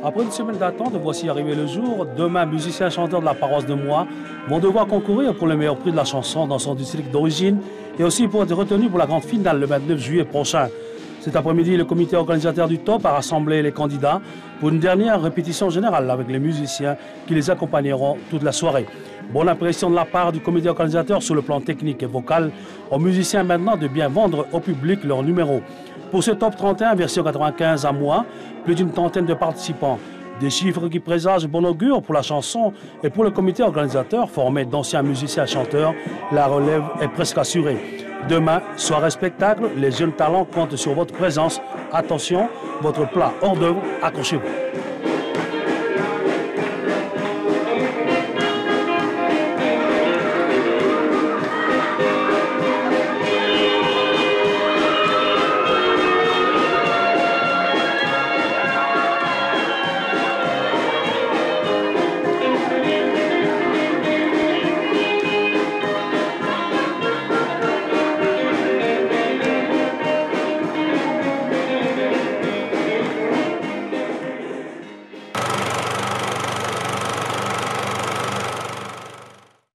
Après une semaine d'attente, voici arrivé le jour. Demain, musiciens et chanteurs de la paroisse de Moix vont devoir concourir pour le meilleur prix de la chanson dans son district d'origine et aussi pour être retenus pour la grande finale le 29 juillet prochain. Cet après-midi, le comité organisateur du TOP a rassemblé les candidats pour une dernière répétition générale avec les musiciens qui les accompagneront toute la soirée. Bonne impression de la part du comité organisateur sur le plan technique et vocal, aux musiciens maintenant de bien vendre au public leur numéro. Pour ce Top 31 version 95 à Moix, plus d'une trentaine de participants. Des chiffres qui présagent bon augure pour la chanson et pour le comité organisateur formé d'anciens musiciens et chanteurs, la relève est presque assurée. Demain, soirée spectacle, les jeunes talents comptent sur votre présence. Attention, votre plat hors d'œuvre, accrochez-vous.